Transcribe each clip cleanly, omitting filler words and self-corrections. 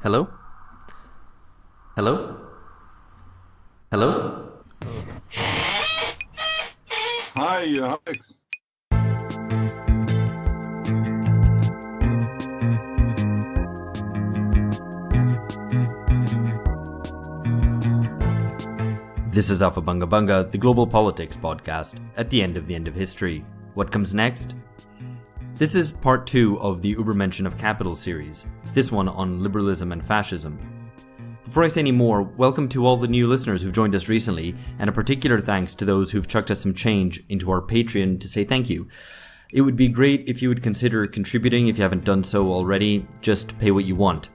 Hello? Hello? Hello? Hi, Alex. This is Alpha Bunga Bunga, the global politics podcast, at the end of history. What comes next? This is part 2 of the Übermenschen of Capital series, this one on liberalism and fascism. Before I say any more, welcome to all the new listeners who've joined us recently, and a particular thanks to those who've chucked us some change into our Patreon to say thank you. It would be great if you would consider contributing if you haven't done so already, just pay what you want.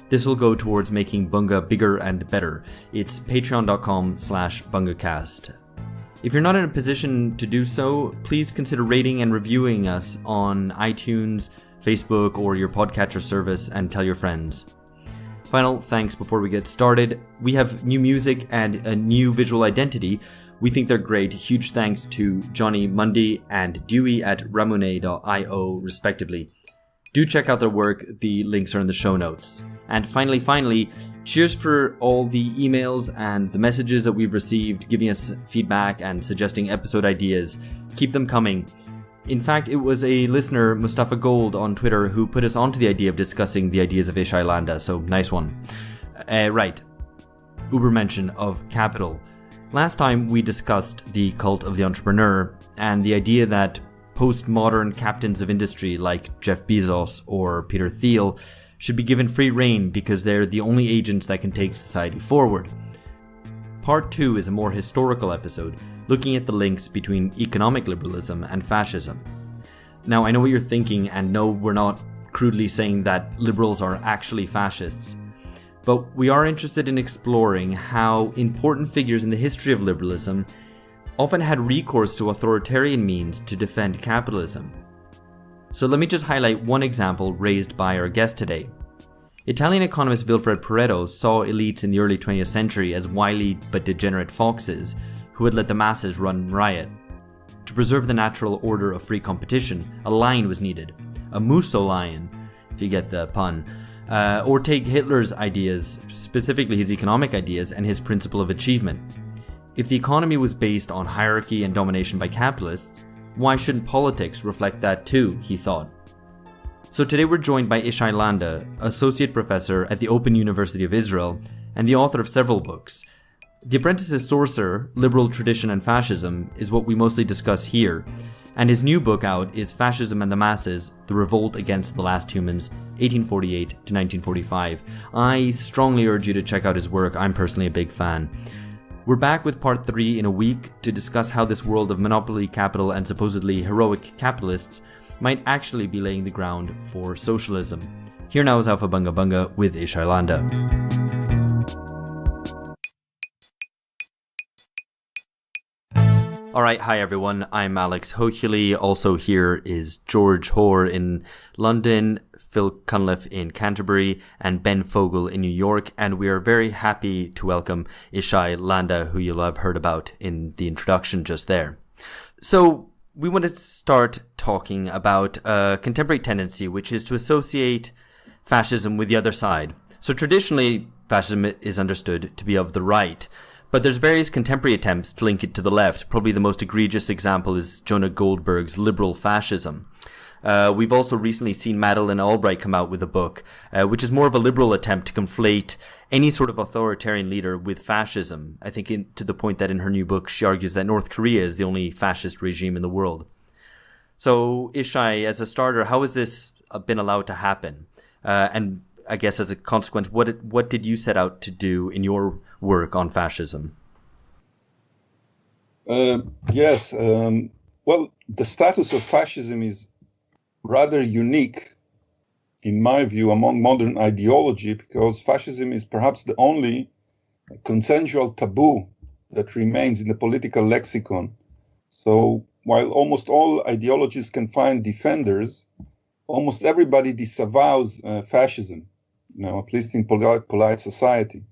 This will go towards making Bunga bigger and better. It's patreon.com/bungacast. If you're not in a position to do so, please consider rating and reviewing us on iTunes, Facebook, or your podcatcher service, and tell your friends. Final thanks before we get started. We have new music and a new visual identity. We think they're great. Huge thanks to Johnny Mundy and Dewey at ramune.io, respectively. Do check out their work, the links are in the show notes. And finally, cheers for all the emails and the messages that we've received, giving us feedback and suggesting episode ideas. Keep them coming. In fact, it was a listener, Mustafa Gold, on Twitter, who put us onto the idea of discussing the ideas of Ishay Landa, so nice one. Right. Übermenschen of Capital. Last time we discussed the cult of the entrepreneur and the idea that postmodern captains of industry like Jeff Bezos or Peter Thiel should be given free rein because they're the only agents that can take society forward. Part 2 is a more historical episode, looking at the links between economic liberalism and fascism. Now, I know what you're thinking, and no, we're not crudely saying that liberals are actually fascists, but we are interested in exploring how important figures in the history of liberalism often had recourse to authoritarian means to defend capitalism. So let me just highlight one example raised by our guest today. Italian economist Vilfredo Pareto saw elites in the early 20th century as wily but degenerate foxes who had let the masses run riot. To preserve the natural order of free competition, a lion was needed, a Musso lion, if you get the pun. Or take Hitler's ideas, specifically his economic ideas and his principle of achievement. If the economy was based on hierarchy and domination by capitalists, why shouldn't politics reflect that too, he thought. So today we're joined by Ishay Landa, associate professor at the Open University of Israel and the author of several books. The Apprentice's Sorcerer, Liberal Tradition and Fascism is what we mostly discuss here, and his new book out is Fascism and the Masses, The Revolt Against the Last Humans, 1848 to 1945. I strongly urge you to check out his work. I'm personally a big fan. We're back with part 3 in a week to discuss how this world of monopoly capital and supposedly heroic capitalists might actually be laying the ground for socialism. Here now is Alpha Bunga Bunga with Ishay Landa. Alright, hi everyone, I'm Alex Hochuli. Also here is George Hoare in London, Phil Cunliffe in Canterbury, and Ben Fogel in New York, and we are very happy to welcome Ishay Landa, who you'll have heard about in the introduction just there. So, we want to start talking about a contemporary tendency, which is to associate fascism with the other side. So traditionally, fascism is understood to be of the right, but there's various contemporary attempts to link it to the left. Probably the most egregious example is Jonah Goldberg's liberal fascism. We've also recently seen Madeleine Albright come out with a book, which is more of a liberal attempt to conflate any sort of authoritarian leader with fascism. I think to the point that in her new book, she argues that North Korea is the only fascist regime in the world. So, Ishay, as a starter, how has this been allowed to happen? And I guess as a consequence, what did you set out to do in your work on fascism? Yes. Well, the status of fascism is rather unique, in my view, among modern ideology, because fascism is perhaps the only consensual taboo that remains in the political lexicon. So while almost all ideologies can find defenders, almost everybody disavows fascism, at least in polite society.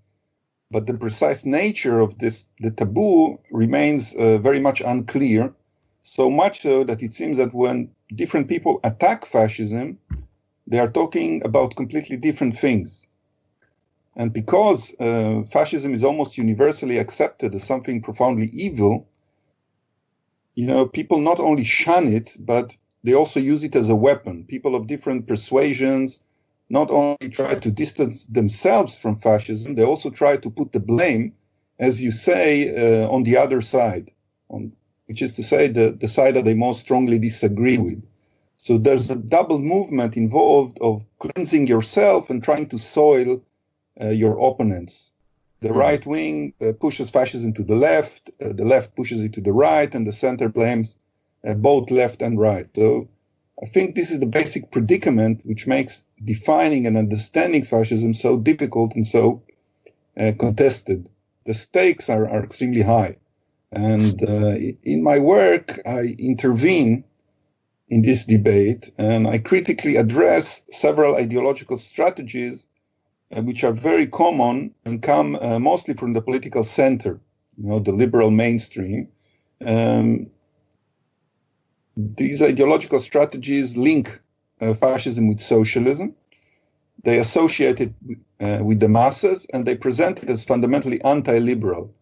But the precise nature of the taboo remains very much unclear, so much so that it seems that when different people attack fascism, they are talking about completely different things. And because fascism is almost universally accepted as something profoundly evil, people not only shun it, but they also use it as a weapon. People of different persuasions not only try to distance themselves from fascism, they also try to put the blame, as you say, on the other side, which is to say the side that they most strongly disagree with. So there's a double movement involved of cleansing yourself and trying to soil your opponents. The right wing pushes fascism to the left pushes it to the right, and the center blames both left and right. So I think this is the basic predicament which makes defining and understanding fascism so difficult and so contested. The stakes are extremely high. And in my work, I intervene in this debate, and I critically address several ideological strategies which are very common and come mostly from the political center, the liberal mainstream. These ideological strategies link fascism with socialism. They associate it with the masses, and they present it as fundamentally anti-liberal.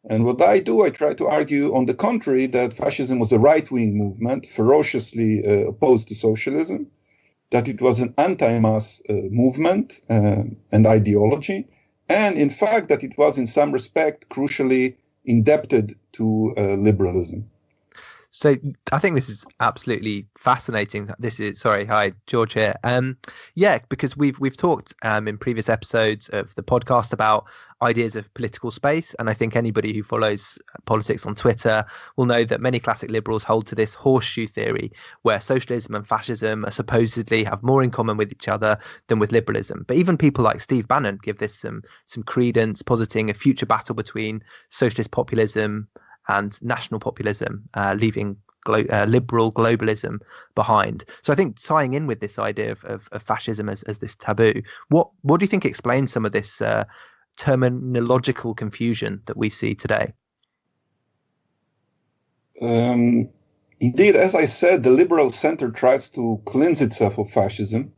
And what I do, I try to argue, on the contrary, that fascism was a right-wing movement, ferociously opposed to socialism, that it was an anti-mass movement and ideology, and in fact that it was in some respect crucially indebted to liberalism. So I think this is absolutely fascinating. Hi, George here. Because we've talked in previous episodes of the podcast about ideas of political space, and I think anybody who follows politics on Twitter will know that many classic liberals hold to this horseshoe theory, where socialism and fascism are supposedly have more in common with each other than with liberalism. But even people like Steve Bannon give this some credence, positing a future battle between socialist populism and national populism, leaving liberal globalism behind. So I think tying in with this idea of fascism as this taboo, what do you think explains some of this terminological confusion that we see today? Indeed, as I said, the liberal center tries to cleanse itself of fascism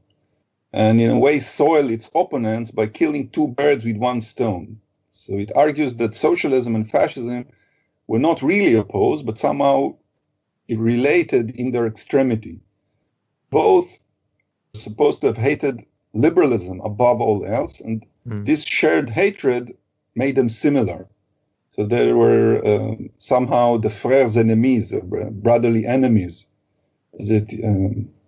and in a way soil its opponents by killing two birds with one stone. So it argues that socialism and fascism were not really opposed, but somehow related in their extremity. Both were supposed to have hated liberalism above all else, and this shared hatred made them similar. So they were somehow the frères ennemis, brotherly enemies,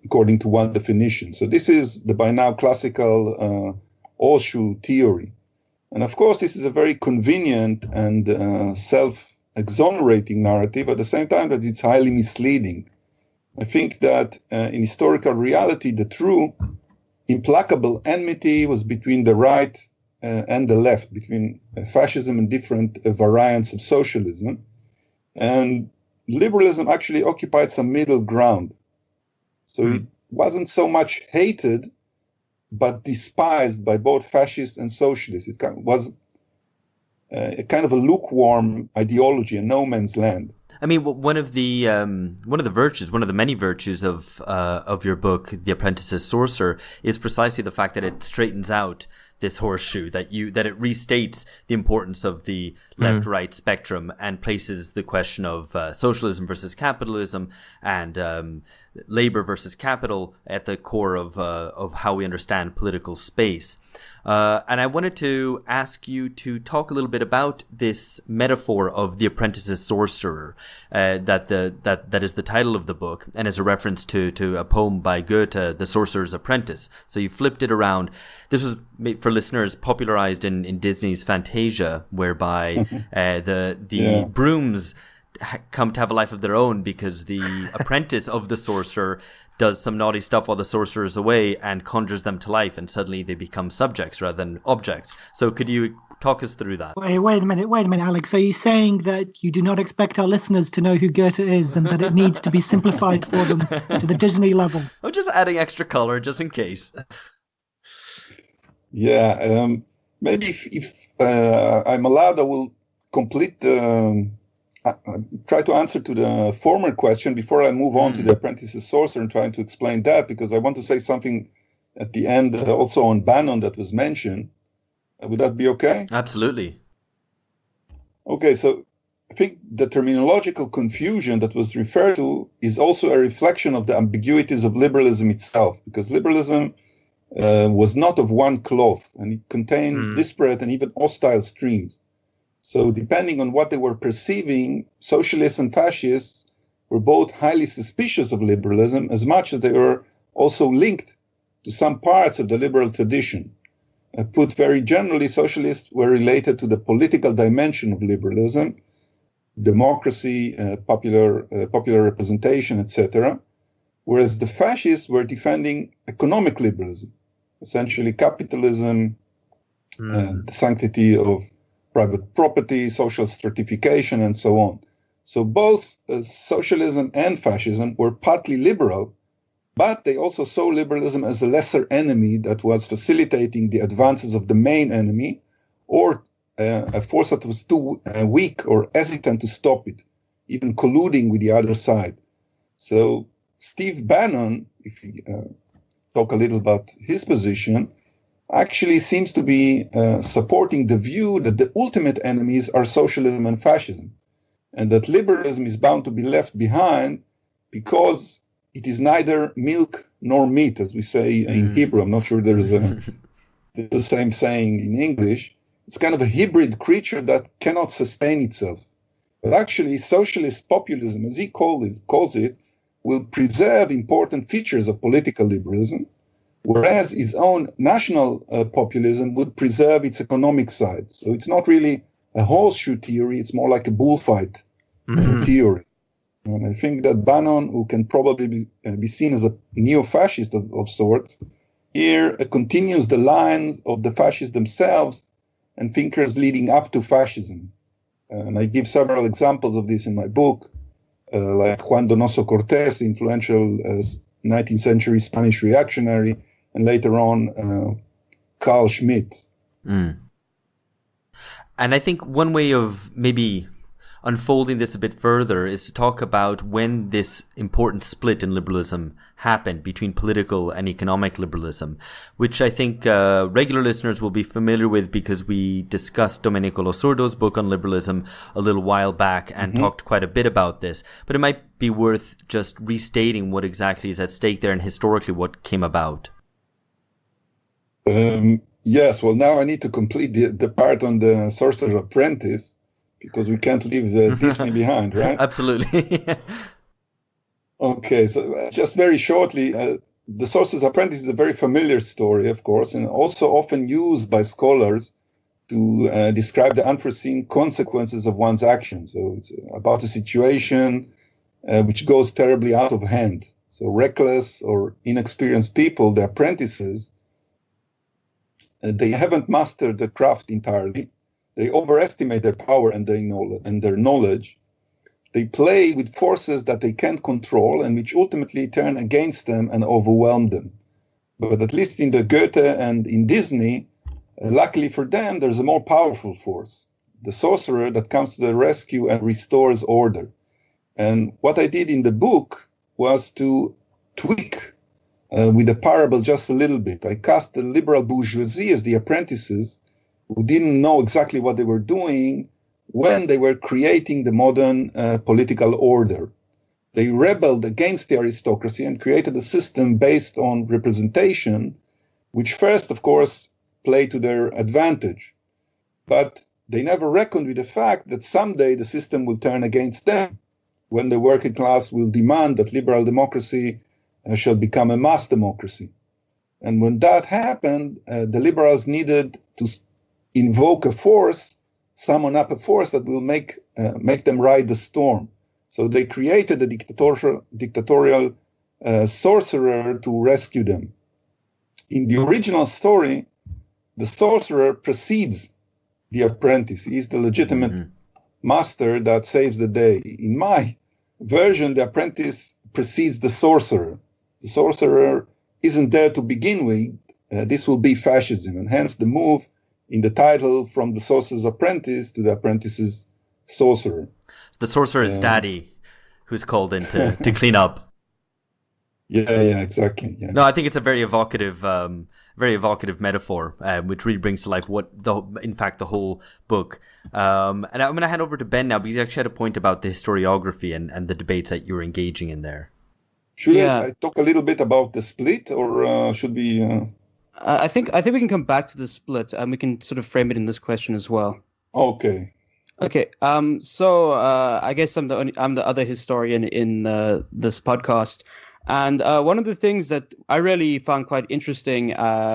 according to one definition. So this is the by now classical horseshoe theory. And of course, this is a very convenient and self-exonerating narrative, at the same time that it's highly misleading. I think that in historical reality, the true implacable enmity was between the right and the left, between fascism and different variants of socialism. And liberalism actually occupied some middle ground. So it wasn't so much hated, but despised by both fascists and socialists. It was a kind of a lukewarm ideology, a no man's land. I mean, one of the many virtues of your book, The Apprentice's Sorcerer, is precisely the fact that it straightens out this horseshoe, that it restates the importance of the left-right spectrum and places the question of socialism versus capitalism and labor versus capital at the core of how we understand political space. And I wanted to ask you to talk a little bit about this metaphor of the apprentice's sorcerer, that is the title of the book, and is a reference to a poem by Goethe, The Sorcerer's Apprentice. So you flipped it around. This was, for listeners, popularized in Disney's Fantasia, whereby the brooms come to have a life of their own because the apprentice of the sorcerer does some naughty stuff while the sorcerer is away and conjures them to life, and suddenly they become subjects rather than objects. So could you talk us through that? Wait a minute, Alex. Are you saying that you do not expect our listeners to know who Goethe is and that it needs to be simplified for them to the Disney level? I'm just adding extra color just in case. Yeah, maybe if I'm allowed, I will complete try to answer to the former question before I move on to the Apprentice's Sorcerer and trying to explain that, because I want to say something at the end also on Bannon that was mentioned. Would that be okay? Absolutely. Okay, so I think the terminological confusion that was referred to is also a reflection of the ambiguities of liberalism itself, because liberalism was not of one cloth, and it contained disparate and even hostile streams. So depending on what they were perceiving, socialists and fascists were both highly suspicious of liberalism as much as they were also linked to some parts of the liberal tradition. Put very generally, socialists were related to the political dimension of liberalism, democracy, popular representation, etc., whereas the fascists were defending economic liberalism, essentially capitalism, the sanctity of private property, social stratification, and so on. So both socialism and fascism were partly liberal, but they also saw liberalism as a lesser enemy that was facilitating the advances of the main enemy, or a force that was too weak or hesitant to stop it, even colluding with the other side. So Steve Bannon, if we talk a little about his position, actually seems to be supporting the view that the ultimate enemies are socialism and fascism, and that liberalism is bound to be left behind because it is neither milk nor meat, as we say in Hebrew. I'm not sure there's the same saying in English. It's kind of a hybrid creature that cannot sustain itself. But actually, socialist populism, as he calls it, will preserve important features of political liberalism, whereas his own national populism would preserve its economic side. So it's not really a horseshoe theory, it's more like a bullfight theory. And I think that Bannon, who can probably be seen as a neo-fascist of sorts, here continues the lines of the fascists themselves and thinkers leading up to fascism. And I give several examples of this in my book, like Juan Donoso Cortés, the influential 19th century Spanish reactionary, and later on Carl Schmitt. And I think one way of maybe unfolding this a bit further is to talk about when this important split in liberalism happened between political and economic liberalism, which I think regular listeners will be familiar with because we discussed Domenico Losurdo's book on liberalism a little while back and talked quite a bit about this. But it might be worth just restating what exactly is at stake there and historically what came about. Yes, well, now I need to complete the part on the Sorcerer Apprentice, because we can't leave Disney behind, right? Absolutely. Okay, so just very shortly, the Sorcerer's Apprentice is a very familiar story, of course, and also often used by scholars to describe the unforeseen consequences of one's actions. So it's about a situation which goes terribly out of hand. So reckless or inexperienced people, the apprentices, they haven't mastered the craft entirely. They overestimate their power and their knowledge. They play with forces that they can't control and which ultimately turn against them and overwhelm them. But at least in the Goethe and in Disney, luckily for them, there's a more powerful force, the sorcerer that comes to the rescue and restores order. And what I did in the book was to tweak with a parable just a little bit. I cast the liberal bourgeoisie as the apprentices who didn't know exactly what they were doing when they were creating the modern political order. They rebelled against the aristocracy and created a system based on representation, which first, of course, played to their advantage. But they never reckoned with the fact that someday the system will turn against them, when the working class will demand that liberal democracy shall become a mass democracy. And when that happened, the liberals needed to invoke a force, summon up a force that will make them ride the storm. So they created a dictatorial sorcerer to rescue them. In the original story, the sorcerer precedes the apprentice. He's the legitimate master that saves the day. In my version, the apprentice precedes the sorcerer. The sorcerer isn't there to begin with. This will be fascism, and hence the move in the title from the sorcerer's apprentice to the apprentice's sorcerer. The sorcerer's daddy, who's called in to clean up. Yeah, exactly. Yeah. No, I think it's a very evocative very evocative metaphor, which really brings to life the whole book. And I'm going to hand over to Ben now, because you actually had a point about the historiography and the debates that you were engaging in there. Should I talk a little bit about the split, or should we? I think we can come back to the split, and we can sort of frame it in this question as well. Okay. Okay. So I guess I'm the other historian in this podcast, and one of the things that I really found quite interesting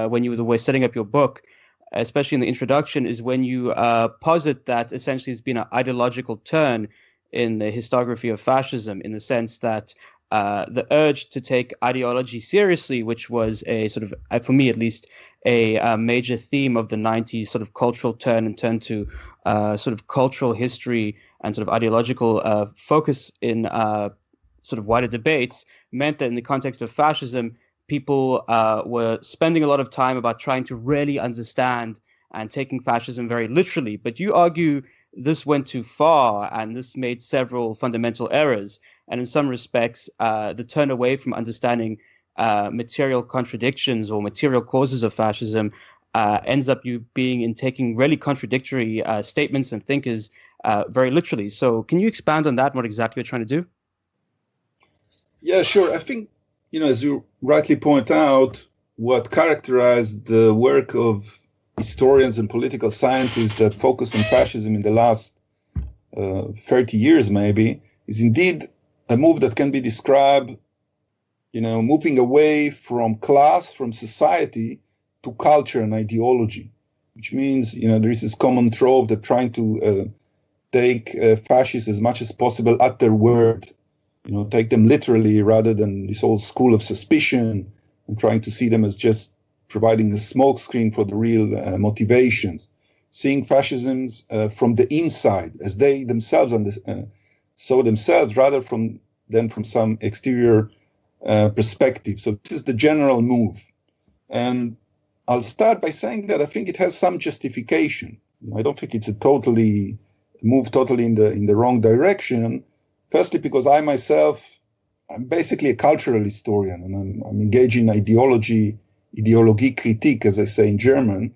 when you were setting up your book, especially in the introduction, is when you posit that essentially there's been an ideological turn in the historiography of fascism, in the sense that the urge to take ideology seriously, which was a sort of, for me at least, a major theme of the 90s, sort of cultural turn to sort of cultural history and sort of ideological focus in sort of wider debates, meant that in the context of fascism, people were spending a lot of time about trying to really understand and taking fascism very literally. But you argue this went too far, and this made several fundamental errors. And in some respects, the turn away from understanding material contradictions or material causes of fascism ends up you being in taking really contradictory statements and thinkers very literally. So can you expand on that and what exactly you're trying to do? Yeah, sure. I think, as you rightly point out, what characterized the work of historians and political scientists that focused on fascism in the last 30 years maybe is indeed a move that can be described, moving away from class, from society, to culture and ideology, which means, there is this common trope that trying to take fascists as much as possible at their word, take them literally rather than this old school of suspicion, and trying to see them as just providing a smokescreen for the real motivations, seeing fascisms from the inside as they themselves saw themselves rather than from some exterior perspective. So this is the general move. And I'll start by saying that I think it has some justification. I don't think it's a move totally in the wrong direction. Firstly, because I myself, I'm basically a cultural historian, and I'm engaged in Ideologie Kritik, as I say in German.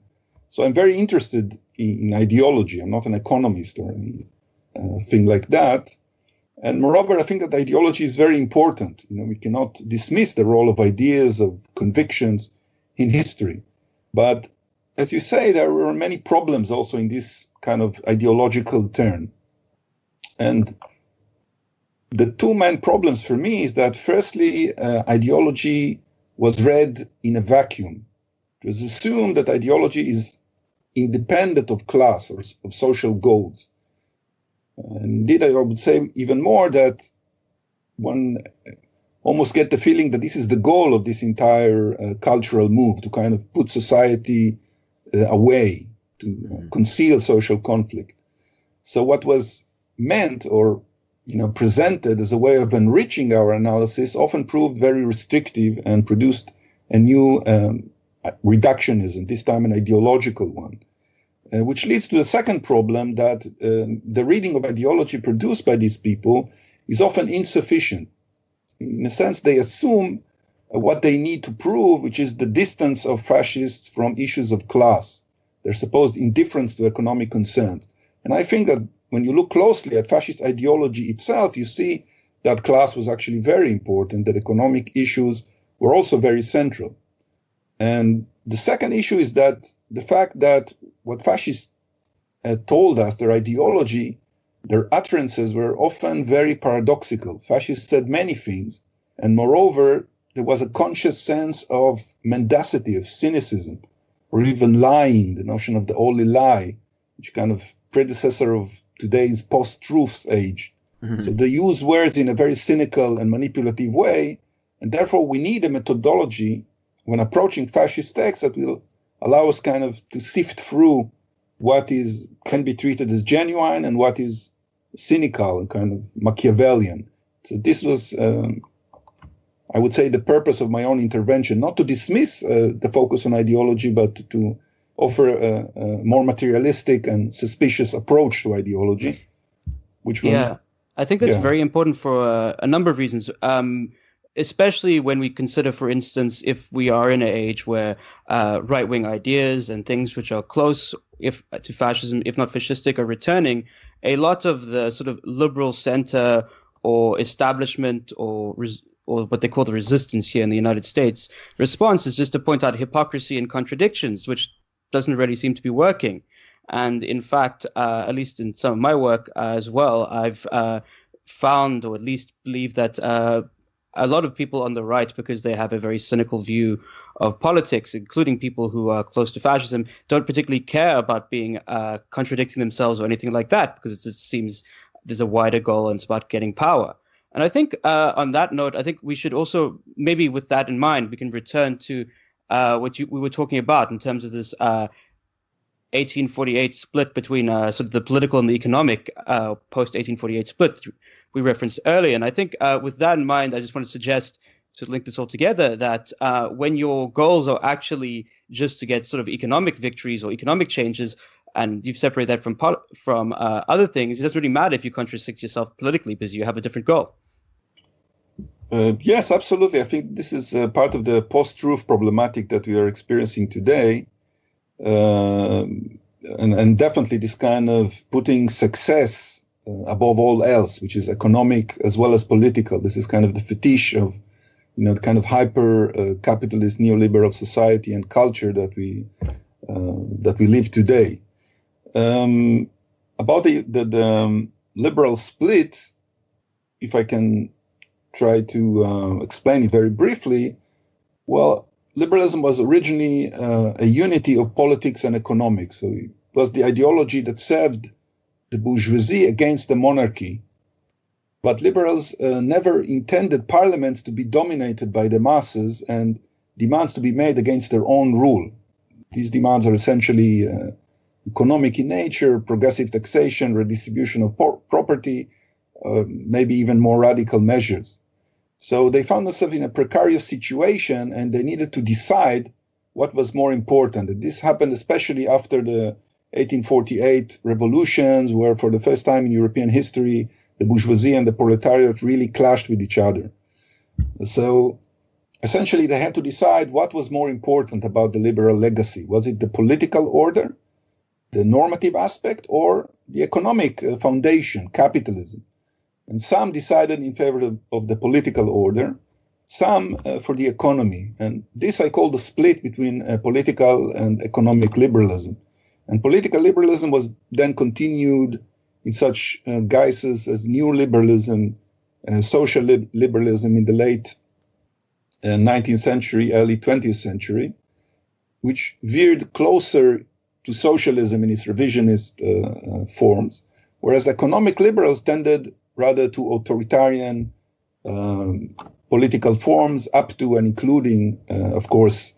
So I'm very interested in ideology. I'm not an economist or anything like that. And moreover, I think that ideology is very important. We cannot dismiss the role of ideas, of convictions in history. But as you say, there were many problems also in this kind of ideological turn. And the two main problems for me is that, firstly, ideology was read in a vacuum. It was assumed that ideology is independent of class or of social goals. And indeed, I would say even more that one almost get the feeling that this is the goal of this entire cultural move, to kind of put society away, to conceal social conflict. So what was meant or presented as a way of enriching our analysis often proved very restrictive and produced a new reductionism, this time an ideological one, which leads to the second problem, that the reading of ideology produced by these people is often insufficient. In a sense, they assume what they need to prove, which is the distance of fascists from issues of class, their supposed indifference to economic concerns. And I think that when you look closely at fascist ideology itself, you see that class was actually very important, that economic issues were also very central. And the second issue is that the fact that what fascists told us, their ideology, their utterances were often very paradoxical. Fascists said many things, and moreover, there was a conscious sense of mendacity, of cynicism, or even lying, the notion of the holy lie, which kind of predecessor of today's post-truth age. Mm-hmm. So they use words in a very cynical and manipulative way, and therefore we need a methodology when approaching fascist texts that will allow us kind of to sift through what can be treated as genuine and what is cynical and kind of Machiavellian. So this was, I would say, the purpose of my own intervention, not to dismiss the focus on ideology, but to offer a more materialistic and suspicious approach to ideology. Which I think that's very important for a number of reasons. especially when we consider, for instance, if we are in an age where right-wing ideas and things which are close to fascism, if not fascistic, are returning, a lot of the sort of liberal center or establishment or what they call the resistance here in the United States response is just to point out hypocrisy and contradictions, which doesn't really seem to be working. And in fact, at least in some of my work as well, I've found, or at least believe, that a lot of people on the right, because they have a very cynical view of politics, including people who are close to fascism, don't particularly care about being contradicting themselves or anything like that, because it just seems there's a wider goal and it's about getting power. And I think on that note, I think we should also, maybe with that in mind, we can return to what we were talking about in terms of this 1848 split between sort of the political and the economic post-1848 split we referenced earlier. And I think with that in mind, I just want to suggest, to link this all together, that when your goals are actually just to get sort of economic victories or economic changes, and you've separated that from other things, it doesn't really matter if you contradict yourself politically because you have a different goal. Yes, absolutely. I think this is part of the post-truth problematic that we are experiencing today. And definitely this kind of putting success above all else, which is economic as well as political. This is kind of the fetish of, the kind of hyper capitalist neoliberal society and culture that we live today. About the liberal split, if I can try to explain it very briefly, well, liberalism was originally a unity of politics and economics. So it was the ideology that served the bourgeoisie against the monarchy. But liberals never intended parliaments to be dominated by the masses and demands to be made against their own rule. These demands are essentially economic in nature, progressive taxation, redistribution of property, maybe even more radical measures. So they found themselves in a precarious situation and they needed to decide what was more important. And this happened especially after the 1848 revolutions, where for the first time in European history, the bourgeoisie and the proletariat really clashed with each other. So essentially they had to decide what was more important about the liberal legacy. Was it the political order, the normative aspect, or the economic foundation, capitalism? And some decided in favor of the political order, some for the economy. And this I call the split between political and economic liberalism. And political liberalism was then continued in such guises as neoliberalism, social liberalism in the late 19th century, early 20th century, which veered closer to socialism in its revisionist forms, whereas economic liberals tended rather to authoritarian political forms, up to and including, of course,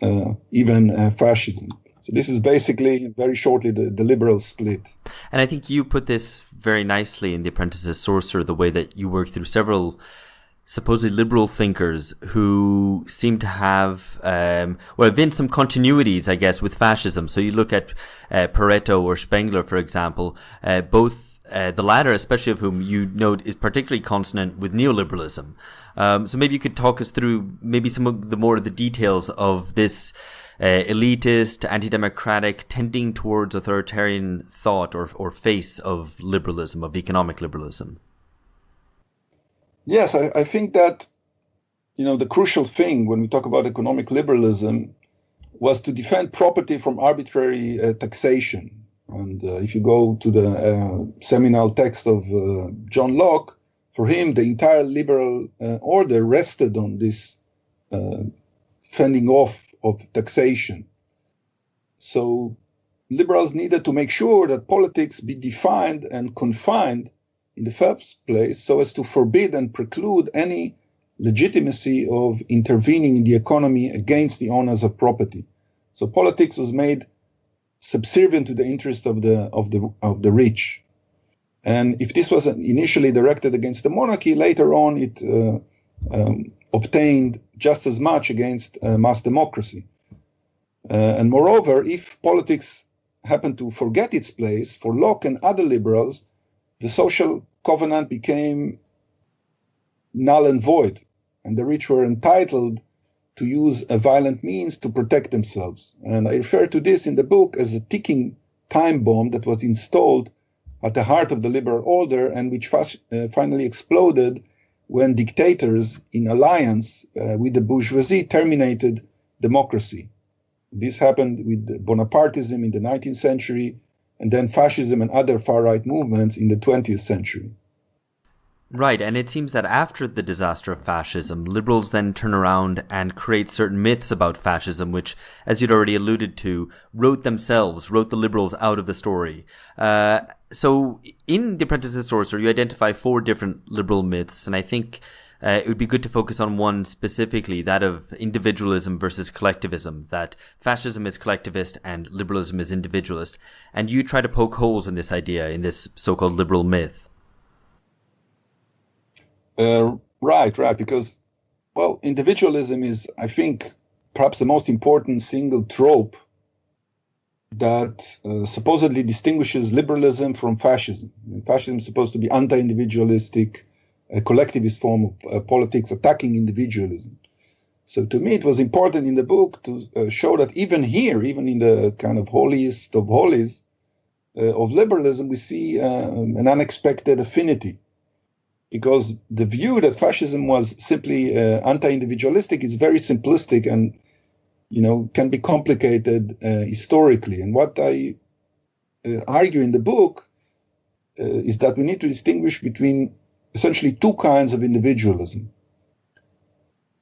even fascism. So this is basically, very shortly, the liberal split. And I think you put this very nicely in The Apprentice's Sorcerer, the way that you work through several supposedly liberal thinkers who seem to have, been some continuities, I guess, with fascism. So you look at Pareto or Spangler, for example, both the latter, especially of whom you note is particularly consonant with neoliberalism. So maybe you could talk us through maybe some of the more of the details of this elitist, anti-democratic, tending towards authoritarian thought or face of liberalism, of economic liberalism. Yes, I think that, the crucial thing when we talk about economic liberalism was to defend property from arbitrary taxation. And if you go to the seminal text of John Locke, for him, the entire liberal order rested on this fending off of taxation. So liberals needed to make sure that politics be defined and confined in the first place so as to forbid and preclude any legitimacy of intervening in the economy against the owners of property. So politics was made subservient to the interest of the rich. And if this was initially directed against the monarchy, later on it obtained just as much against mass democracy. And moreover, if politics happened to forget its place, for Locke and other liberals, the social covenant became null and void. and the rich were entitled to use a violent means to protect themselves. And I refer to this in the book as a ticking time bomb that was installed at the heart of the liberal order and which finally exploded when dictators in alliance with the bourgeoisie terminated democracy. This happened with Bonapartism in the 19th century, and then fascism and other far-right movements in the 20th century. Right, and it seems that after the disaster of fascism, liberals then turn around and create certain myths about fascism, which, as you'd already alluded to, wrote the liberals out of the story. So in The Apprentice's Sorcerer, you identify 4 different liberal myths, and I think it would be good to focus on one specifically, that of individualism versus collectivism, that fascism is collectivist and liberalism is individualist. And you try to poke holes in this idea, in this so-called liberal myth. Right, because, well, individualism is, I think, perhaps the most important single trope that supposedly distinguishes liberalism from fascism. Fascism is supposed to be anti-individualistic, a collectivist form of politics attacking individualism. So to me, it was important in the book to show that even here, even in the kind of holiest of holies of liberalism, we see an unexpected affinity. Because the view that fascism was simply anti-individualistic is very simplistic and, can be complicated historically. And what I argue in the book is that we need to distinguish between essentially 2 kinds of individualism,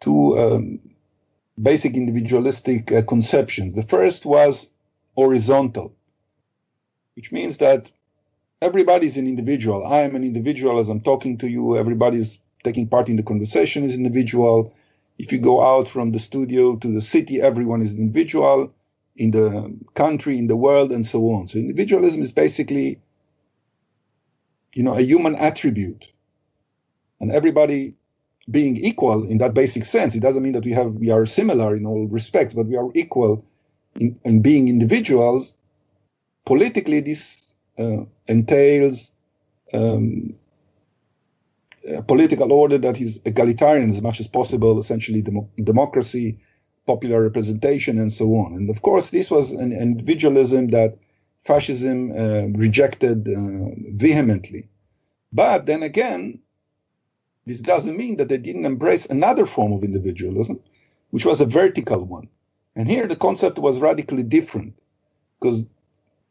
2 basic individualistic conceptions. The first was horizontal, which means that everybody's an individual. I am an individual as I'm talking to you. Everybody who's taking part in the conversation is an individual. If you go out from the studio to the city, everyone is an individual in the country, in the world, and so on. So individualism is basically, a human attribute. And everybody being equal in that basic sense, it doesn't mean that we are similar in all respects, but we are equal in being individuals. Politically, this entails a political order that is egalitarian as much as possible, essentially democracy, popular representation, and so on. And of course, this was an individualism that fascism rejected vehemently. But then again, this doesn't mean that they didn't embrace another form of individualism, which was a vertical one. And here the concept was radically different, because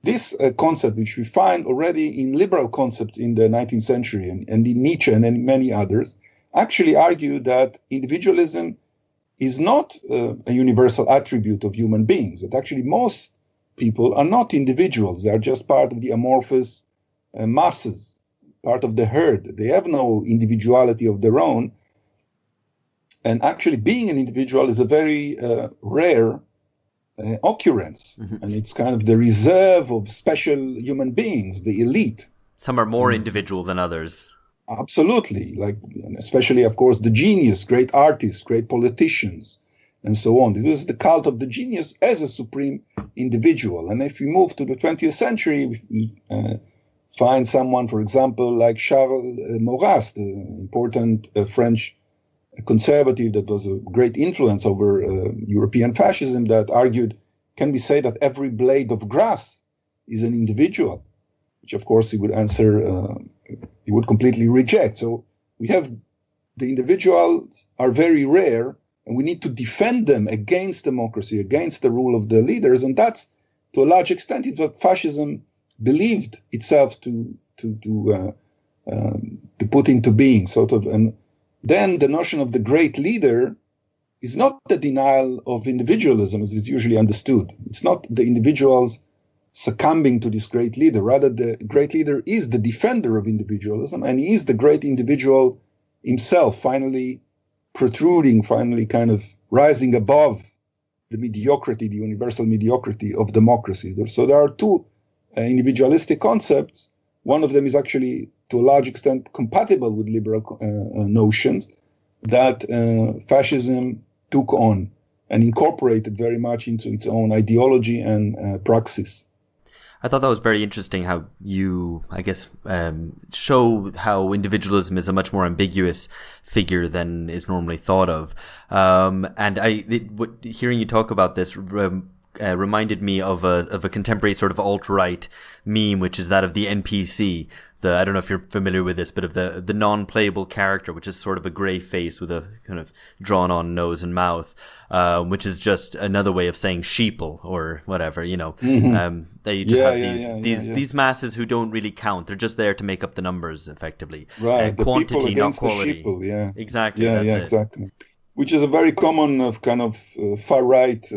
this concept, which we find already in liberal concepts in the 19th century and in Nietzsche and in many others, actually argued that individualism is not a universal attribute of human beings, that actually most people are not individuals. They are just part of the amorphous masses, part of the herd. They have no individuality of their own. And actually being an individual is a very rare occurrence, and it's kind of the reserve of special human beings, the elite. Some are more individual than others. Absolutely, especially, of course, the genius, great artists, great politicians, and so on. It was the cult of the genius as a supreme individual. And if we move to the 20th century, we find someone, for example, like Charles Maurras, the important French conservative that was a great influence over European fascism, that argued, can we say that every blade of grass is an individual? Which, of course, he would answer, he would completely reject. So we have the individuals are very rare, and we need to defend them against democracy, against the rule of the leaders. And that's, to a large extent, is what fascism believed itself to put into being, sort of. And then the notion of the great leader is not the denial of individualism as is usually understood. It's not the individuals succumbing to this great leader. Rather, the great leader is the defender of individualism, and he is the great individual himself, finally protruding, finally kind of rising above the mediocrity, the universal mediocrity of democracy. So there are 2 individualistic concepts. One of them is actually, to a large extent, compatible with liberal notions that fascism took on and incorporated very much into its own ideology and praxis. I thought that was very interesting how you, I guess, show how individualism is a much more ambiguous figure than is normally thought of. And hearing you talk about this reminded me of a contemporary sort of alt-right meme, which is that of the NPC. I don't know if you're familiar with this, but of the non-playable character, which is sort of a grey face with a kind of drawn-on nose and mouth, which is just another way of saying sheeple or whatever, you know. That you just have these masses who don't really count; they're just there to make up the numbers, effectively. Right, the quantity, people against not quality. The sheeple, yeah, exactly. Exactly. Which is a very common kind of far-right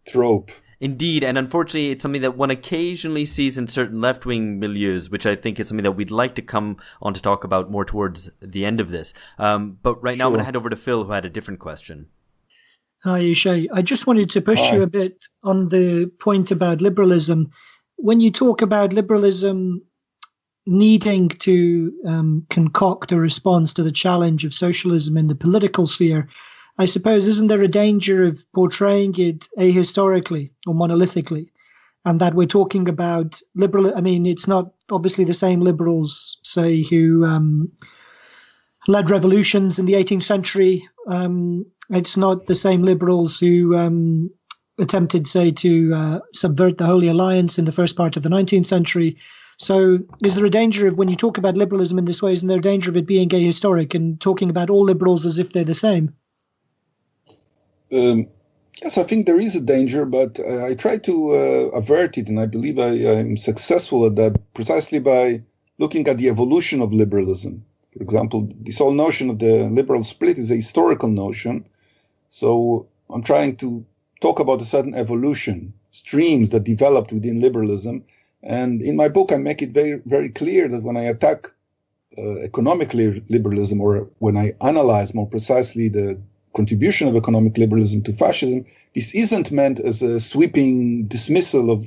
trope. Indeed, and unfortunately, it's something that one occasionally sees in certain left-wing milieus, which I think is something that we'd like to come on to talk about more towards the end of this. But right now, I'm going to hand over to Phil, who had a different question. Hi, Ishay. I just wanted to push you a bit on the point about liberalism. When you talk about liberalism needing to concoct a response to the challenge of socialism in the political sphere, I suppose, isn't there a danger of portraying it ahistorically or monolithically? And that we're talking about liberal, I mean, it's not obviously the same liberals, say, who led revolutions in the 18th century. It's not the same liberals who attempted, say, to subvert the Holy Alliance in the first part of the 19th century. So is there a danger of, when you talk about liberalism in this way, isn't there a danger of it being ahistoric and talking about all liberals as if they're the same? Yes, I think there is a danger, but I try to avert it, and I believe I'm successful at that precisely by looking at the evolution of liberalism. For example, this whole notion of the liberal split is a historical notion. So I'm trying to talk about a certain evolution, streams that developed within liberalism. And in my book, I make it very, very clear that when I attack economic liberalism, or when I analyze more precisely the contribution of economic liberalism to fascism, this isn't meant as a sweeping dismissal of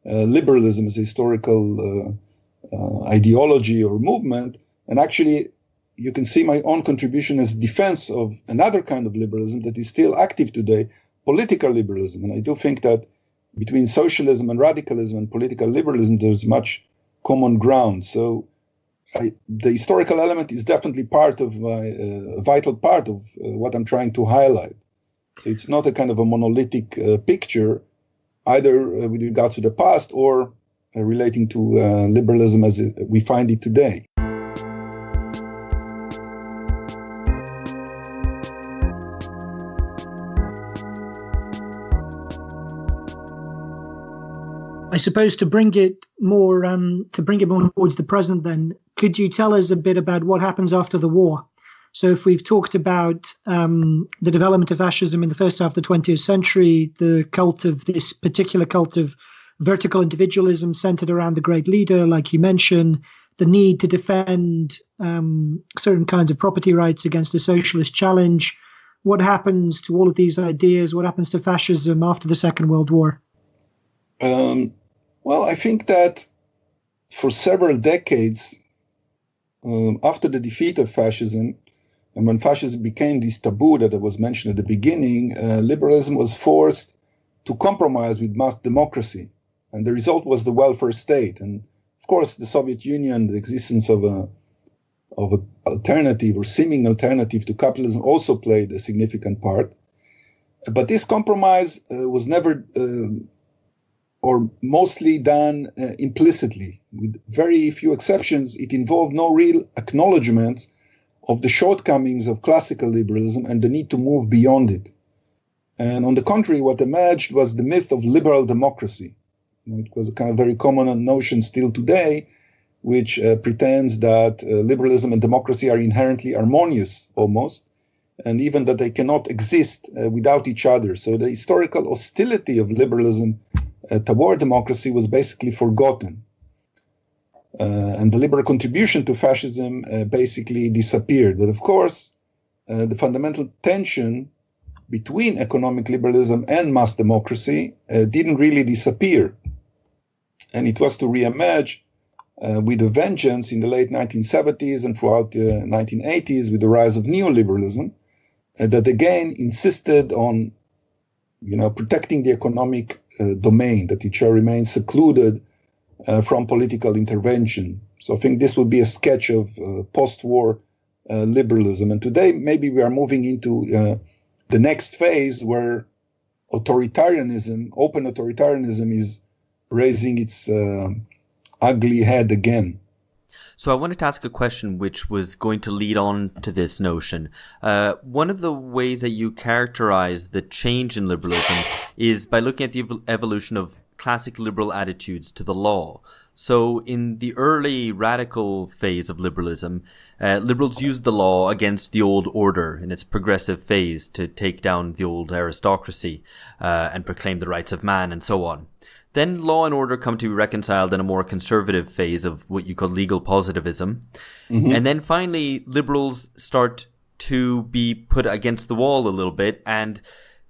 liberalism as a historical ideology or movement. And actually, you can see my own contribution as defense of another kind of liberalism that is still active today, political liberalism. And I do think that between socialism and radicalism and political liberalism, there's much common ground. So the historical element is definitely part of a vital part of what I'm trying to highlight. So it's not a kind of a monolithic picture, either with regards to the past or relating to liberalism as we find it today. I suppose to bring it more towards the present, then, could you tell us a bit about what happens after the war? So if we've talked about the development of fascism in the first half of the 20th century, the cult of this particular cult of vertical individualism centered around the great leader, like you mentioned, the need to defend certain kinds of property rights against a socialist challenge. What happens to all of these ideas? What happens to fascism after the Second World War? Well, I think that for several decades, after the defeat of fascism, and when fascism became this taboo that I was mentioned at the beginning, liberalism was forced to compromise with mass democracy. And the result was the welfare state. And of course, the Soviet Union, the existence of a alternative or seeming alternative to capitalism also played a significant part. But this compromise was never or mostly done implicitly. With very few exceptions, it involved no real acknowledgement of the shortcomings of classical liberalism and the need to move beyond it. And on the contrary, what emerged was the myth of liberal democracy. It was a kind of very common notion still today, which pretends that liberalism and democracy are inherently harmonious almost, and even that they cannot exist without each other. So the historical hostility of liberalism toward democracy was basically forgotten. And the liberal contribution to fascism basically disappeared. But of course, the fundamental tension between economic liberalism and mass democracy didn't really disappear. And it was to reemerge with a vengeance in the late 1970s and throughout the 1980s with the rise of neoliberalism that again insisted on protecting the economic domain, that it shall remain secluded from political intervention. So I think this would be a sketch of post-war liberalism. And today, maybe we are moving into the next phase where authoritarianism, open authoritarianism, is raising its ugly head again. So I wanted to ask a question which was going to lead on to this notion. One of the ways that you characterize the change in liberalism is by looking at the evolution of classic liberal attitudes to the law. So in the early radical phase of liberalism, liberals used the law against the old order in its progressive phase to take down the old aristocracy and proclaim the rights of man and so on. Then law and order come to be reconciled in a more conservative phase of what you call legal positivism. Mm-hmm. And then finally, liberals start to be put against the wall a little bit and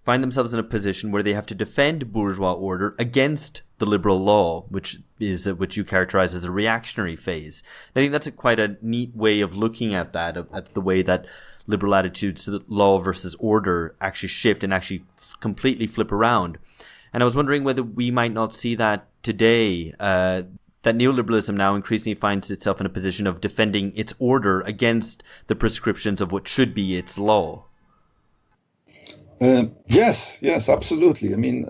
find themselves in a position where they have to defend bourgeois order against the liberal law, which you characterize as a reactionary phase. I think that's quite a neat way of looking at that, at the way that liberal attitudes to the law versus order actually shift and actually completely flip around. And I was wondering whether we might not see that today, that neoliberalism now increasingly finds itself in a position of defending its order against the prescriptions of what should be its law. Yes, absolutely. I mean,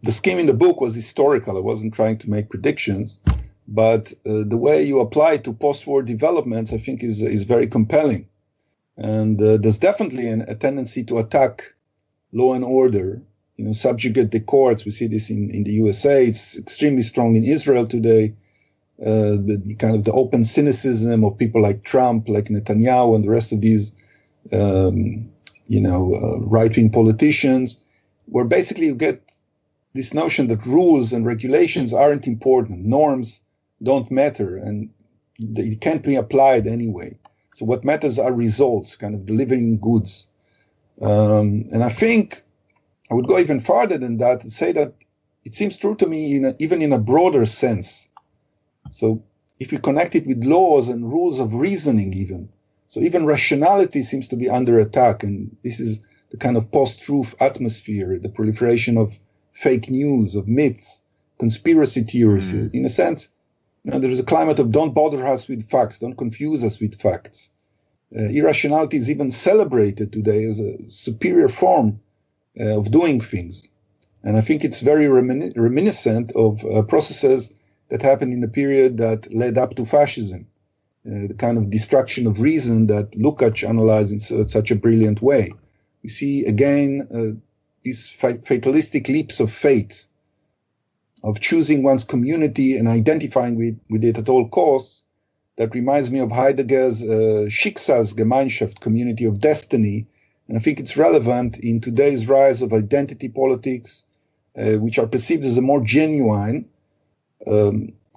the scheme in the book was historical. I wasn't trying to make predictions, but the way you apply it to post-war developments, I think, is very compelling. And there's definitely a tendency to attack law and order, subjugate the courts. We see this in the USA. It's extremely strong in Israel today. The open cynicism of people like Trump, like Netanyahu, and the rest of these, right-wing politicians, where basically you get this notion that rules and regulations aren't important. Norms don't matter, and they can't be applied anyway. So what matters are results, kind of delivering goods. And I think I would go even farther than that and say that it seems true to me even in a broader sense. So if we connect it with laws and rules of reasoning even, so even rationality seems to be under attack. And this is the kind of post-truth atmosphere, the proliferation of fake news, of myths, conspiracy theories. In a sense, there is a climate of don't bother us with facts, don't confuse us with facts. Irrationality is even celebrated today as a superior form of doing things. And I think it's very reminiscent of processes that happened in the period that led up to fascism, the kind of destruction of reason that Lukács analyzed in such a brilliant way. We see again these fatalistic leaps of fate, of choosing one's community and identifying with it at all costs. That reminds me of Heidegger's Schicksalsgemeinschaft, community of destiny. And I think it's relevant in today's rise of identity politics, which are perceived as a more genuine,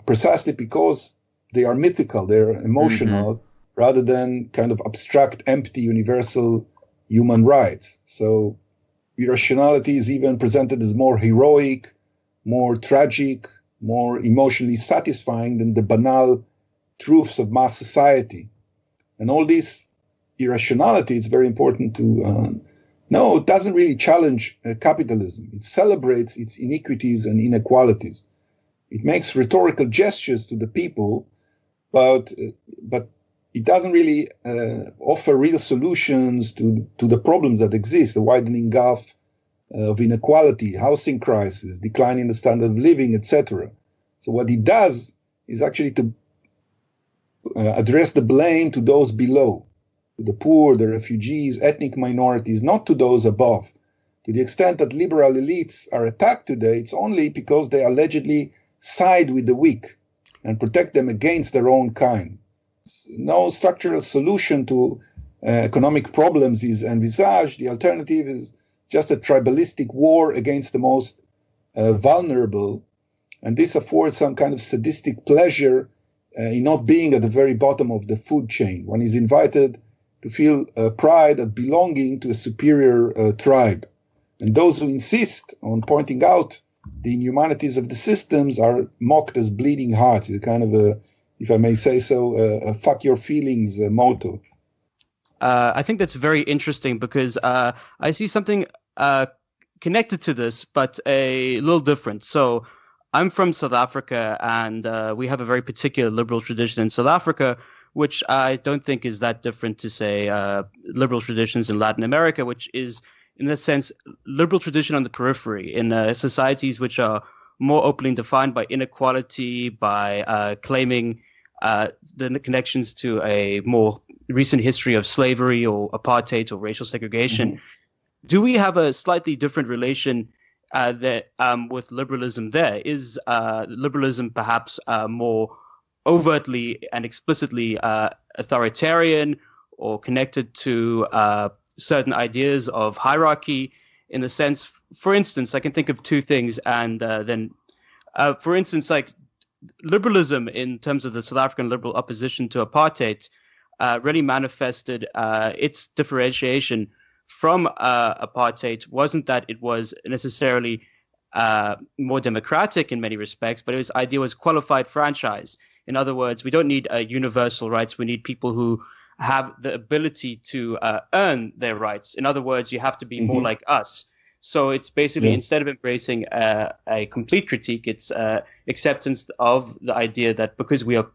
precisely because they are mythical, they're emotional, rather than kind of abstract, empty, universal human rights. So irrationality is even presented as more heroic, more tragic, more emotionally satisfying than the banal truths of mass society. And all this irrationality, it's very important to know, it doesn't really challenge capitalism. It celebrates its iniquities and inequalities. It makes rhetorical gestures to the people, but it doesn't really offer real solutions to the problems that exist, the widening gulf of inequality, housing crisis, decline in the standard of living, etc. So what it does is actually to address the blame to those below, to the poor, the refugees, ethnic minorities, not to those above. To the extent that liberal elites are attacked today, it's only because they allegedly side with the weak and protect them against their own kind. No structural solution to economic problems is envisaged. The alternative is just a tribalistic war against the most vulnerable. And this affords some kind of sadistic pleasure in not being at the very bottom of the food chain. One is invited to feel pride at belonging to a superior tribe. And those who insist on pointing out the inhumanities of the systems are mocked as bleeding hearts. It's kind of a, if I may say so, a fuck your feelings motto. I think that's very interesting because I see something connected to this, but a little different. So I'm from South Africa, and we have a very particular liberal tradition in South Africa, which I don't think is that different to, say, liberal traditions in Latin America, which is, in a sense, liberal tradition on the periphery in societies which are more openly defined by inequality, by claiming the connections to a more recent history of slavery or apartheid or racial segregation. Mm-hmm. Do we have a slightly different relation with liberalism there? Is liberalism perhaps more overtly and explicitly authoritarian or connected to certain ideas of hierarchy? In the sense, for instance, I can think of two things, and for instance, like liberalism in terms of the South African liberal opposition to apartheid really manifested its differentiation from apartheid wasn't that it was necessarily more democratic in many respects, but its idea was qualified franchise. In other words, we don't need universal rights. We need people who have the ability to earn their rights. In other words, you have to be more like us. So it's basically, instead of embracing a complete critique, it's acceptance of the idea that because we are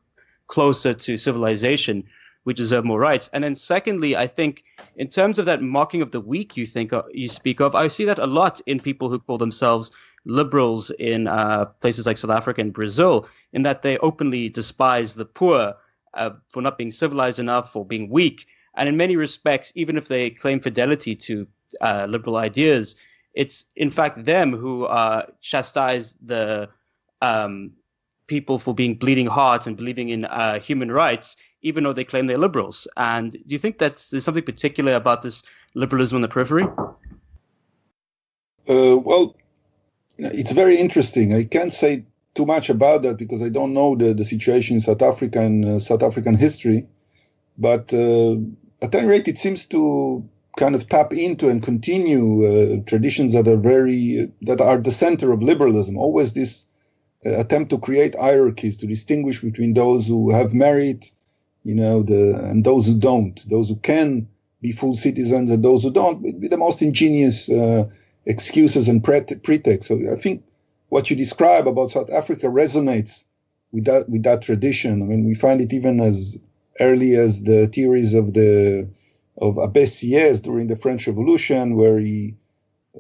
closer to civilization, we deserve more rights. And then secondly, I think in terms of that mocking of the weak you speak of, I see that a lot in people who call themselves liberals in places like South Africa and Brazil, in that they openly despise the poor for not being civilized enough or being weak. And in many respects, even if they claim fidelity to liberal ideas, it's in fact them who chastise the people for being bleeding heart and believing in human rights, even though they claim they're liberals. And do you think there's something particular about this liberalism on the periphery? Well, it's very interesting. I can't say too much about that because I don't know the situation in South Africa and South African history. But at any rate, it seems to kind of tap into and continue traditions that are the center of liberalism. Always this attempt to create hierarchies, to distinguish between those who have merit, and those who don't, those who can be full citizens and those who don't, with the most ingenious excuses and pretexts. So I think what you describe about South Africa resonates with that tradition. I mean, we find it even as early as the theories of Abbé Sieyès during the French Revolution, where he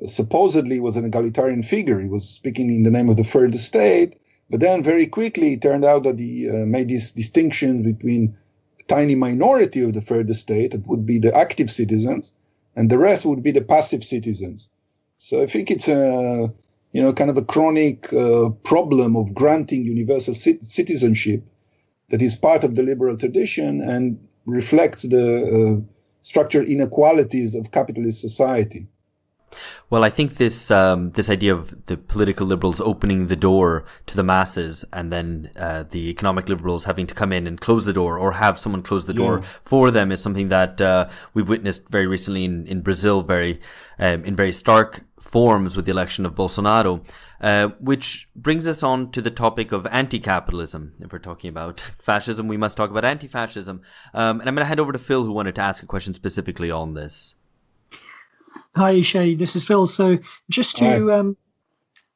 supposedly was an egalitarian figure. He was speaking in the name of the third estate, but then very quickly it turned out that he made this distinction between a tiny minority of the third estate, that would be the active citizens, and the rest would be the passive citizens. So I think it's a kind of a chronic problem of granting universal citizenship that is part of the liberal tradition and reflects the structural inequalities of capitalist society. Well, I think this idea of the political liberals opening the door to the masses and then the economic liberals having to come in and close the door or have someone close the door for them is something that we've witnessed very recently in Brazil, in very stark forms with the election of Bolsonaro, which brings us on to the topic of anti-capitalism. If we're talking about fascism, we must talk about anti-fascism. And I'm going to hand over to Phil, who wanted to ask a question specifically on this. Hi, Ishay. This is Phil. So just to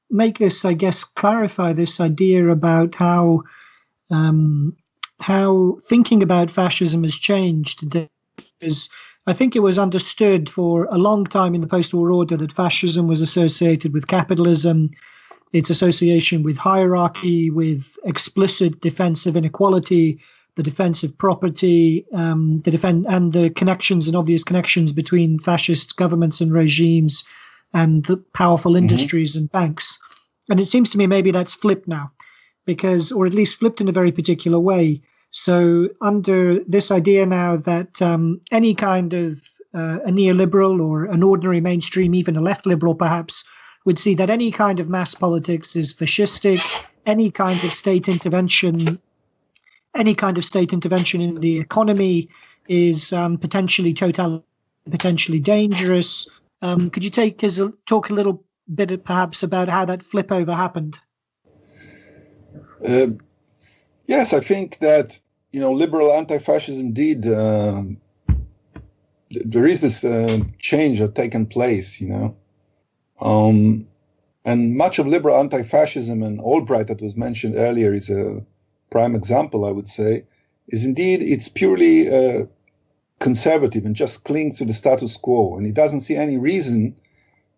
make this, I guess, clarify this idea about how thinking about fascism has changed today, is I think it was understood for a long time in the post-war order that fascism was associated with capitalism, its association with hierarchy, with explicit defense of inequality, the defense of property, and the connections and obvious connections between fascist governments and regimes and the powerful industries and banks. And it seems to me maybe that's flipped now, or at least flipped in a very particular way. So under this idea now that any kind of a neoliberal or an ordinary mainstream, even a left liberal perhaps, would see that any kind of mass politics is fascistic, any kind of state intervention in the economy is potentially potentially dangerous. Could you talk a little bit perhaps about how that flip over happened? Yes, I think that liberal anti-fascism did. There is this change that taken place. And much of liberal anti-fascism, and Albright that was mentioned earlier is a prime example, I would say, is indeed, it's purely conservative and just clings to the status quo. And it doesn't see any reason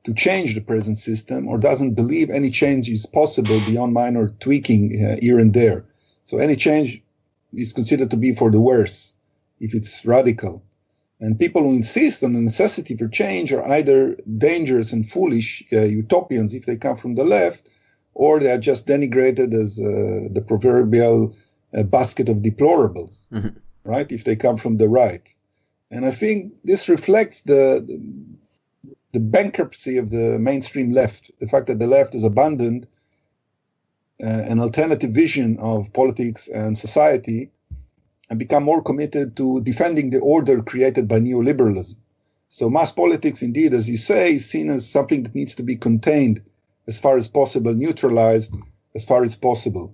to change the present system, or doesn't believe any change is possible beyond minor tweaking here and there. So any change is considered to be for the worse if it's radical. And people who insist on the necessity for change are either dangerous and foolish utopians if they come from the left, or they are just denigrated as the proverbial basket of deplorables, right, if they come from the right. And I think this reflects the bankruptcy of the mainstream left, the fact that the left has abandoned an alternative vision of politics and society and become more committed to defending the order created by neoliberalism. So mass politics, indeed, as you say, is seen as something that needs to be contained as far as possible, neutralized as far as possible.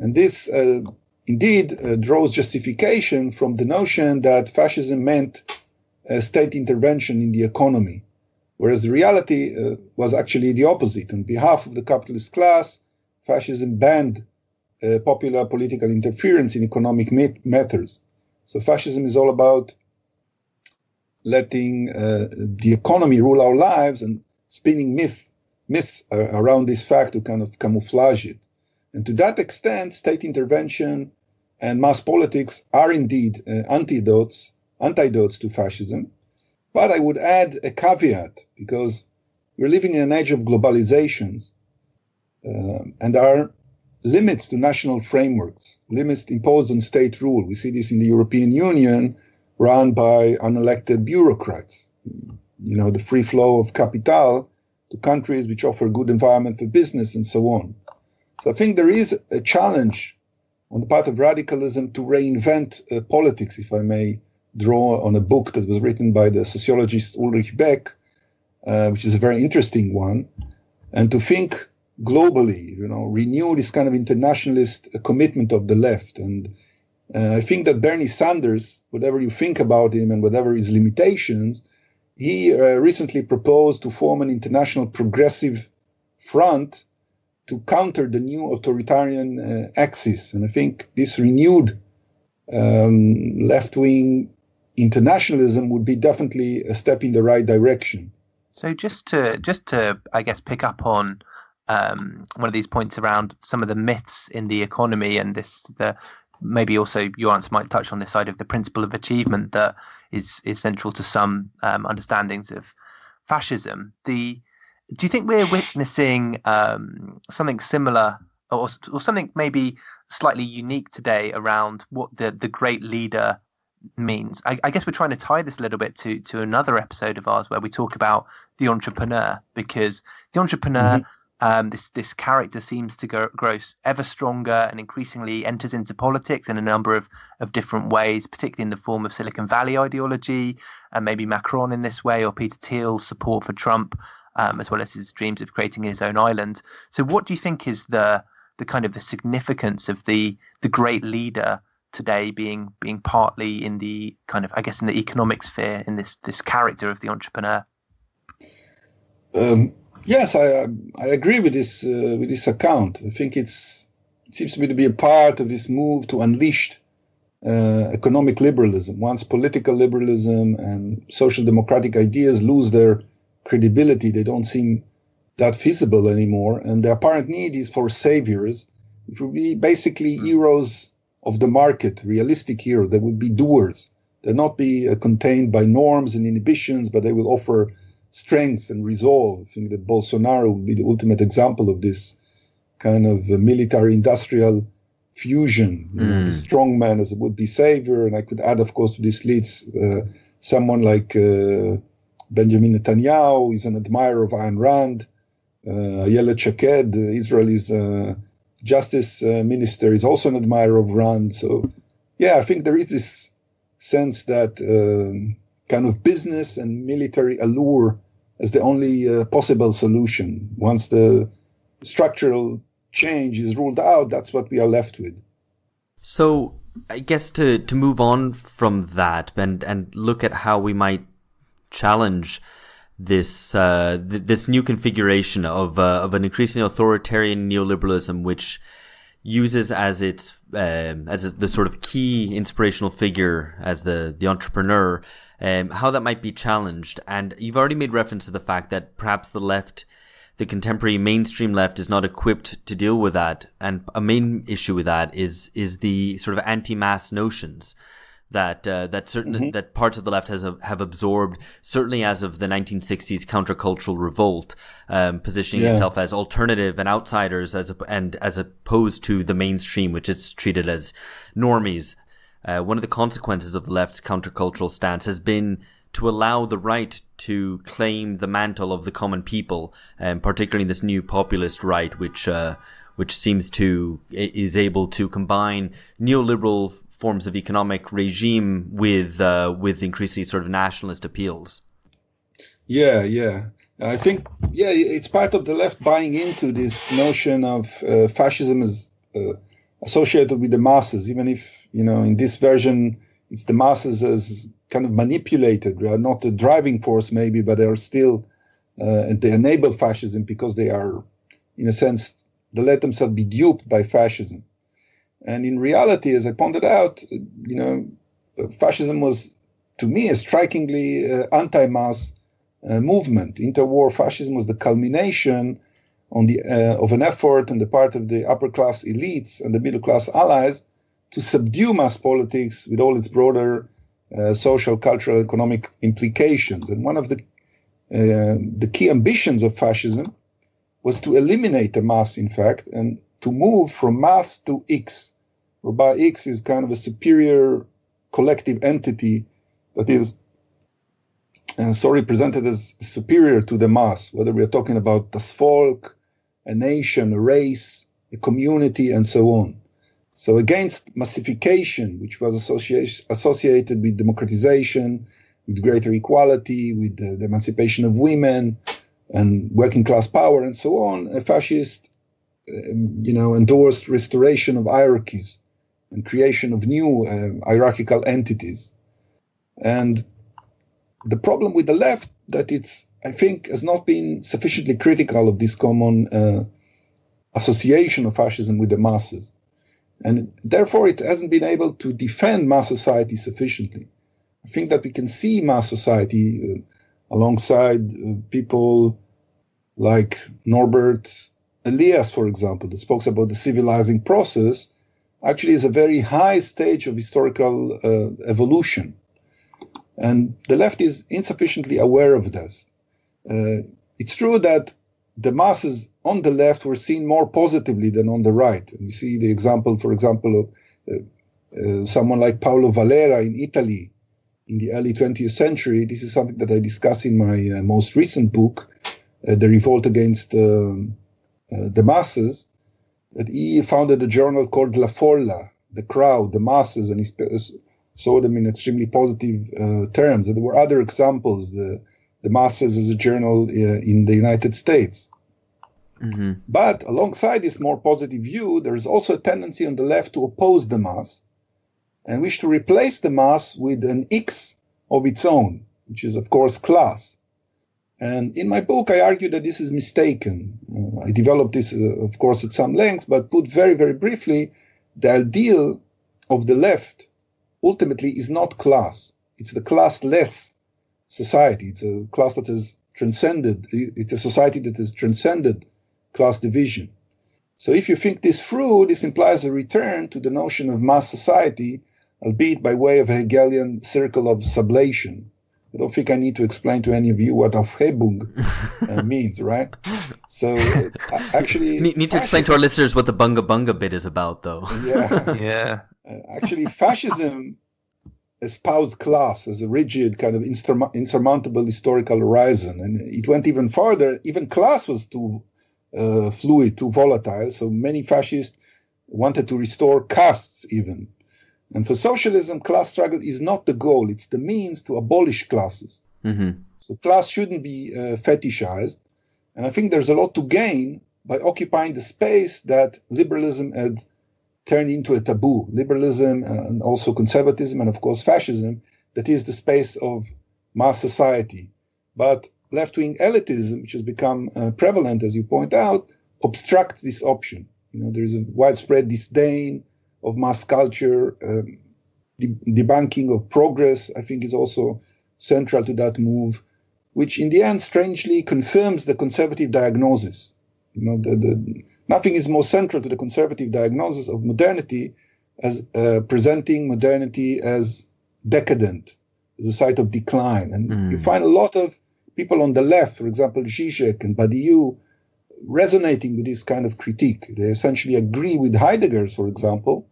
And this, indeed, draws justification from the notion that fascism meant state intervention in the economy, whereas the reality was actually the opposite. On behalf of the capitalist class, fascism banned popular political interference in economic matters. So fascism is all about letting the economy rule our lives and spinning myths around this fact to kind of camouflage it. And to that extent, state intervention and mass politics are indeed antidotes to fascism. But I would add a caveat, because we're living in an age of globalizations, and there are limits to national frameworks, limits imposed on state rule. We see this in the European Union, run by unelected bureaucrats. You know, the free flow of capital to countries which offer good environment for business and so on. So I think there is a challenge on the part of radicalism to reinvent politics, if I may draw on a book that was written by the sociologist Ulrich Beck, which is a very interesting one, and to think globally, renew this kind of internationalist commitment of the left. And I think that Bernie Sanders, whatever you think about him and whatever his limitations, he recently proposed to form an international progressive front to counter the new authoritarian axis. And I think this renewed left-wing internationalism would be definitely a step in the right direction. So just to I guess pick up on one of these points around some of the myths in the economy, and maybe also your answer might touch on this side of the principle of achievement that is central to some understandings of fascism. Do you think we're witnessing something similar or something maybe slightly unique today around what the great leader means? I guess we're trying to tie this a little bit to another episode of ours where we talk about the entrepreneur, because the entrepreneur, this character seems to grow ever stronger and increasingly enters into politics in a number of different ways, particularly in the form of Silicon Valley ideology, and maybe Macron in this way, or Peter Thiel's support for Trump, as well as his dreams of creating his own island. So what do you think is the kind of the significance of the great leader today being partly in the kind of, I guess, in the economic sphere, in this character of the entrepreneur? Yes, I agree with this account. I think it seems to me to be a part of this move to unleash economic liberalism. Once political liberalism and social democratic ideas lose their credibility, they don't seem that feasible anymore. And the apparent need is for saviors, which would be basically heroes of the market, realistic heroes. They would be doers. They'll not be contained by norms and inhibitions, but they will offer strength and resolve. I think that Bolsonaro would be the ultimate example of this kind of military-industrial fusion. The strong man as a would-be savior. And I could add, of course, to this list someone like Benjamin Netanyahu. He's an admirer of Ayn Rand. Ayelet Shaked, Israel's justice minister, is also an admirer of Rand. So, yeah, I think there is this sense that kind of business and military allure as the only possible solution. Once the structural change is ruled out, that's what we are left with. So I guess to move on from that and look at how we might challenge this new configuration of an increasingly authoritarian neoliberalism, which uses as the sort of key inspirational figure as the entrepreneur, how that might be challenged. And you've already made reference to the fact that perhaps the left, the contemporary mainstream left, is not equipped to deal with that. And a main issue with that is the sort of anti-mass notions that that parts of the left have absorbed, certainly as of the 1960s countercultural revolt, positioning itself as alternative and outsiders as opposed to the mainstream, which is treated as normies. One of the consequences of the left's countercultural stance has been to allow the right to claim the mantle of the common people, particularly this new populist right, which is able to combine neoliberal forms of economic regime with increasingly sort of nationalist appeals. Yeah. I think, it's part of the left buying into this notion of fascism as associated with the masses, even if, in this version, it's the masses as kind of manipulated. They are not the driving force, maybe, but they are still, they enable fascism because they are, in a sense, they let themselves be duped by fascism. And in reality, as I pointed out, fascism was, to me, a strikingly anti-mass movement. Interwar fascism was the culmination of an effort on the part of the upper class elites and the middle class allies to subdue mass politics with all its broader social, cultural, economic implications. And one of the key ambitions of fascism was to eliminate the mass, in fact, and to move from mass to X, whereby X is kind of a superior collective entity that is represented as superior to the mass, whether we are talking about das Volk, a nation, a race, a community, and so on. So against massification, which was associated with democratization, with greater equality, with the emancipation of women and working class power and so on, a fascist endorsed restoration of hierarchies and creation of new hierarchical entities. And the problem with the left that I think, has not been sufficiently critical of this common association of fascism with the masses. And therefore, it hasn't been able to defend mass society sufficiently. I think that we can see mass society alongside people like Norbert Elias, for example, that spoke about the civilizing process, actually is a very high stage of historical evolution. And the left is insufficiently aware of this. It's true that the masses on the left were seen more positively than on the right. And we see the example, for example, of someone like Paolo Valera in Italy in the early 20th century. This is something that I discuss in my most recent book, The Revolt Against the Masses, that he founded a journal called La Folla, the crowd, the masses, and he saw them in extremely positive terms. And there were other examples, the masses as a journal in the United States. Mm-hmm. But alongside this more positive view, there is also a tendency on the left to oppose the mass and wish to replace the mass with an X of its own, which is, of course, class. And in my book, I argue that this is mistaken. I developed this, of course, at some length, but put very, very briefly, the ideal of the left ultimately is not class. It's the classless society. It's a class that has transcended. It's a society that has transcended class division. So if you think this through, this implies a return to the notion of mass society, albeit by way of a Hegelian circle of sublation. I don't think I need to explain to any of you what Aufhebung means, right? So actually... Need to explain to our listeners what the Bunga bit is about, though. Yeah. Actually, fascism espoused class as a rigid, kind of insurmountable historical horizon. And it went even further. Even class was too fluid, too volatile. So many fascists wanted to restore castes even. And for socialism, class struggle is not the goal. It's the means to abolish classes. Mm-hmm. So class shouldn't be fetishized. And I think there's a lot to gain by occupying the space that liberalism had turned into a taboo. Liberalism and also conservatism and, of course, fascism, that is the space of mass society. But left-wing elitism, which has become prevalent, as you point out, obstructs this option. There is a widespread disdain of mass culture. Debunking of progress, I think, is also central to that move, which in the end strangely confirms the conservative diagnosis. Nothing is more central to the conservative diagnosis of modernity as presenting modernity as decadent, as a site of decline. And you find a lot of people on the left, for example, Zizek and Badiou, resonating with this kind of critique. They essentially agree with Heidegger, for example.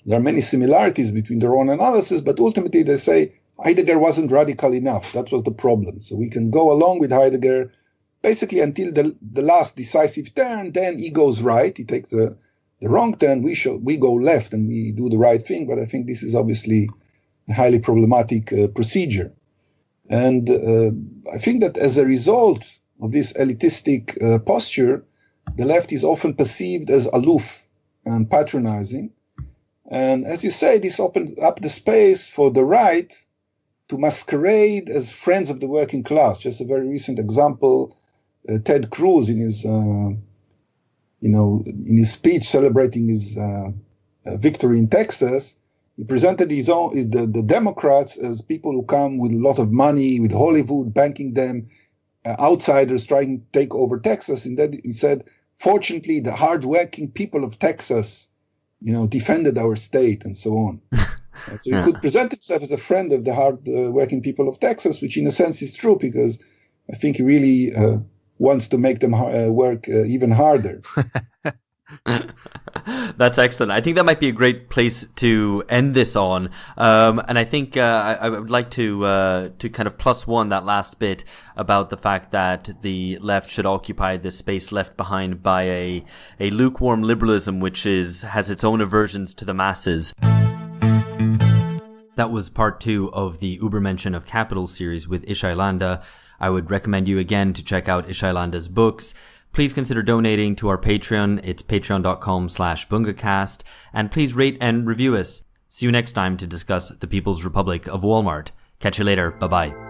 There are many similarities between their own analysis, but ultimately they say Heidegger wasn't radical enough. That was the problem. So we can go along with Heidegger basically until the last decisive turn. Then he goes right. He takes the wrong turn. We go left and we do the right thing. But I think this is obviously a highly problematic procedure. And I think that as a result of this elitistic posture, the left is often perceived as aloof and patronizing. And as you say, this opens up the space for the right to masquerade as friends of the working class. Just a very recent example, Ted Cruz in his speech celebrating his victory in Texas, he presented the Democrats as people who come with a lot of money, with Hollywood banking them, outsiders trying to take over Texas. And then he said, fortunately, the hardworking people of Texas defended our state and so on. So he could present himself as a friend of the hard-working people of Texas, which in a sense is true, because I think he really wants to make them work even harder. That's excellent. I think that might be a great place to end this on. And I think I would like to kind of plus one that last bit about the fact that the left should occupy this space left behind by a lukewarm liberalism, which has its own aversions to the masses. That was part 2 of the Übermenschen of Capital series with Ishay Landa. I would recommend you again to check out Ishay Landa's books. Please consider donating to our Patreon. It's patreon.com/bungacast. And please rate and review us. See you next time to discuss the People's Republic of Walmart. Catch you later. Bye-bye.